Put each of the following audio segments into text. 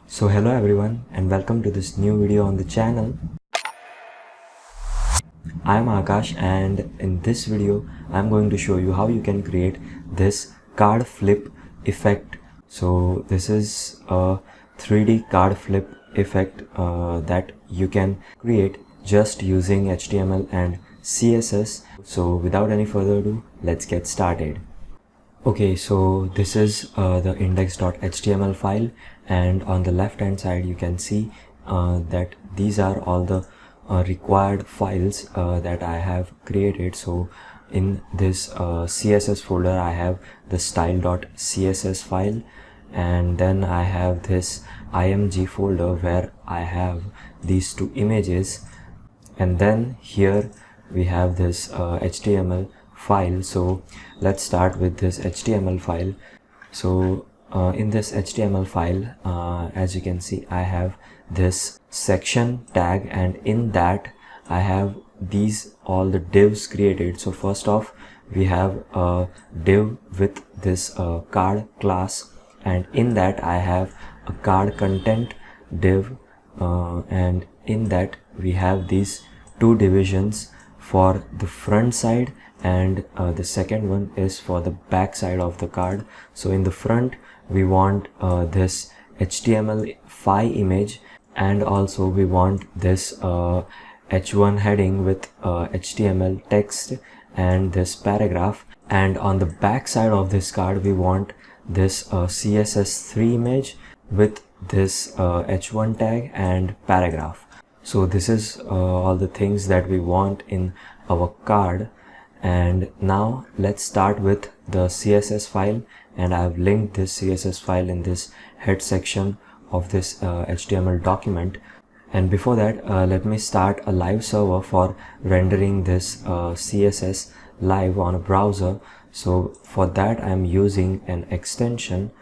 So hello everyone and welcome to this new video on the channel. I am Akash and in this video I am going to show you how you can create this card flip effect. So this is a 3D card flip effect that you can create just using HTML and CSS. So without any further ado, let's get started. Okay, so this is the index.html file, and on the left hand side you can see that these are all the required files that I have created. So in this CSS folder I have the style.css file, and then I have this img folder where I have these two images, and then here we have this HTML file. So let's start with this HTML file. So in this HTML file, as you can see, I have this section tag, and in that I have these all the divs created. So first off, we have a div with this card class, and in that I have a card content div, and in that we have these two divisions for the front side, and the second one is for the back side of the card. So in the front we want this HTML5 image, and also we want this h1 heading with HTML text and this paragraph, and on the back side of this card we want this CSS3 image with this h1 tag and paragraph. So this is all the things that we want in our card. And now let's start with the CSS file, and I have linked this CSS file in this head section of this HTML document. And before that, let me start a live server for rendering this CSS live on a browser. So for that I am using an extension,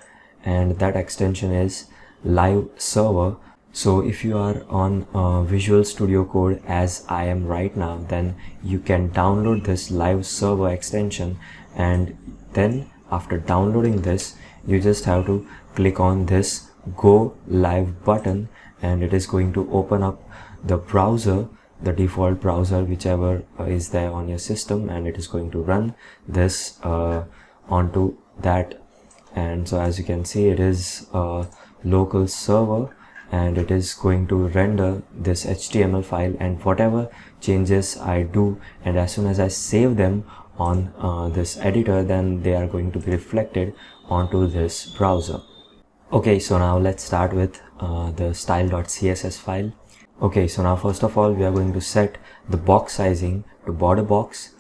and that extension is live server. So if you are on Visual Studio Code as I am right now, then you can download this live server extension, and then after downloading this you just have to click on this go live button, and it is going to open up the browser, the default browser whichever is there on your system, and it is going to run this onto that. And so as you can see, it is a local server, and it is going to render this HTML file, and whatever changes I do, and as soon as I save them on this editor, then they are going to be reflected onto this browser. Okay, so now let's start with the style.css file. Okay, so now first of all we are going to set the box sizing to border box,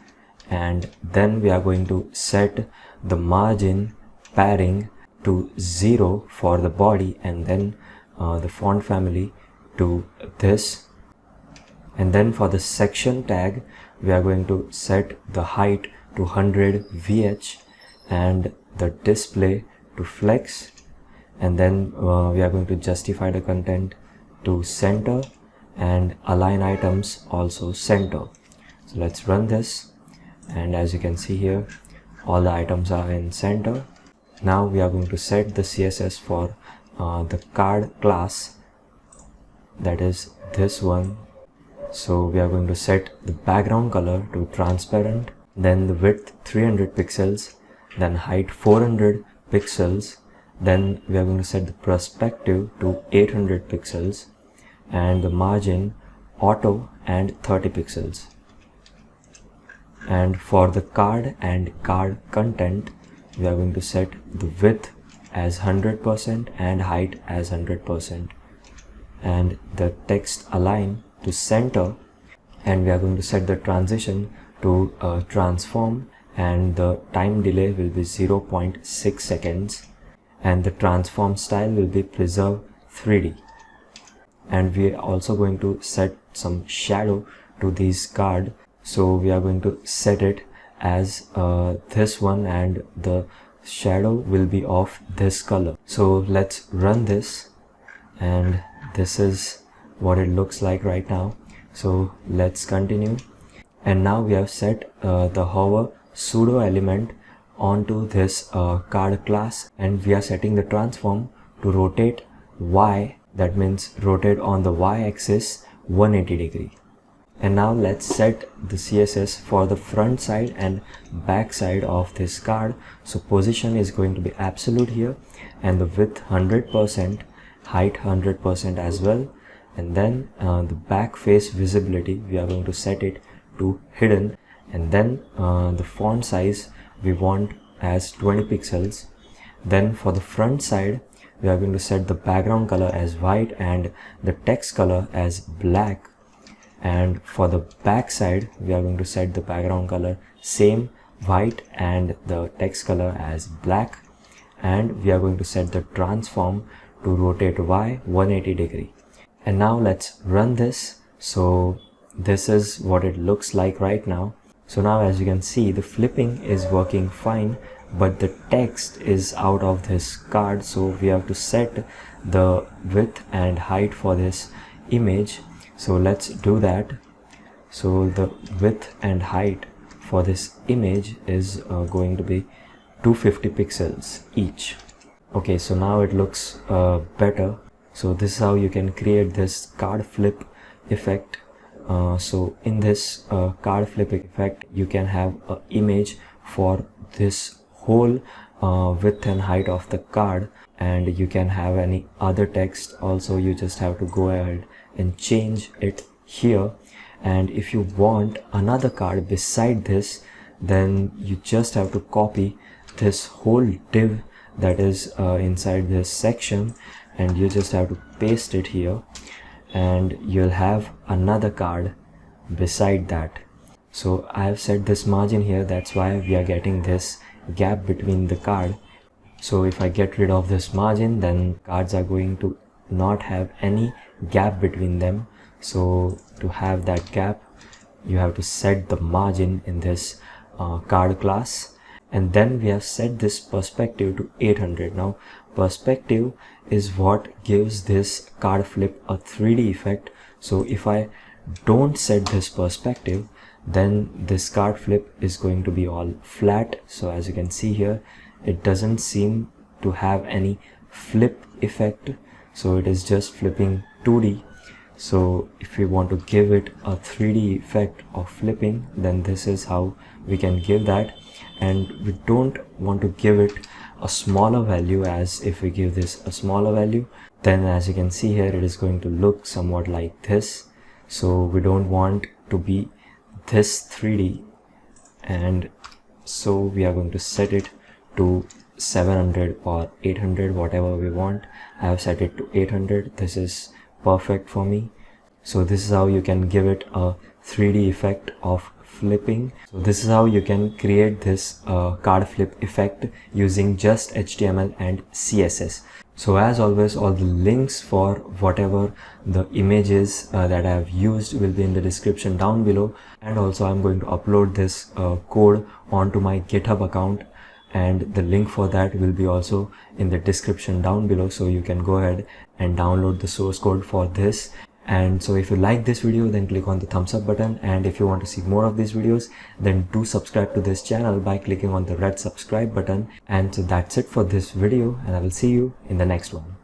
and then we are going to set the margin padding to 0 for the body, and then the font family to this, and then for the section tag we are going to set the height to 100 VH and the display to flex, and then we are going to justify the content to center and align items also center. So let's run this, and as you can see here, all the items are in center. Now we are going to set the CSS for the card class, that is this one. So we are going to set the background color to transparent, then the width 300 pixels, then height 400 pixels, then we are going to set the perspective to 800 pixels, and the margin auto and 30 pixels. And for the card and card content, we are going to set the width as 100% and height as 100%, and the text align to center, and we are going to set the transition to transform, and the time delay will be 0.6 seconds, and the transform style will be preserve 3D. And we are also going to set some shadow to this card, so we are going to set it as this one, and the shadow will be of this color. So let's run this, and this is what it looks like right now. So let's continue, and now we have set the hover pseudo element onto this card class, and we are setting the transform to rotate Y, that means rotate on the Y axis 180 degree. And now let's set the CSS for the front side and back side of this card. So position is going to be absolute here, and the width 100%, height 100% as well. And then the back face visibility, we are going to set it to hidden. And then the font size we want as 20 pixels. Then for the front side, we are going to set the background color as white and the text color as black. And for the back side, we are going to set the background color same, white, and the text color as black. And we are going to set the transform to rotate Y 180 degree. And now let's run this. So this is what it looks like right now. So now as you can see, the flipping is working fine, but the text is out of this card. So we have to set the width and height for this image. So let's do that. So the width and height for this image is going to be 250 pixels each. Okay, so now it looks better. So this is how you can create this card flip effect. So in this card flip effect, you can have an image for this whole width and height of the card, and you can have any other text also. You just have to go ahead and change it here. And if you want another card beside this, then you just have to copy this whole div that is inside this section, and you just have to paste it here, and you'll have another card beside that. So I have set this margin here, that's why we are getting this gap between the card. So if I get rid of this margin, then cards are going to not have any gap between them. So to have that gap, you have to set the margin in this card class. And then we have set this perspective to 800. Now perspective is what gives this card flip a 3D effect. So if I don't set this perspective, then this card flip is going to be all flat. So as you can see here, it doesn't seem to have any flip effect. So it is just flipping 2D. So if we want to give it a 3D effect of flipping, then this is how we can give that. And we don't want to give it a smaller value, as if we give this a smaller value, then as you can see here, it is going to look somewhat like this. So we don't want to be this 3D, and so we are going to set it to 700 or 800, whatever we want. I have set it to 800. This is perfect for me. So this is how you can give it a 3D effect of flipping. So this is how you can create this card flip effect using just HTML and CSS. So as always, all the links for whatever the images that I have used will be in the description down below. And also I'm going to upload this code onto my GitHub account, and the link for that will be also in the description down below. So you can go ahead and download the source code for this. And so if you like this video, then click on the thumbs up button, and if you want to see more of these videos, then do subscribe to this channel by clicking on the red subscribe button. And so that's it for this video, and I will see you in the next one.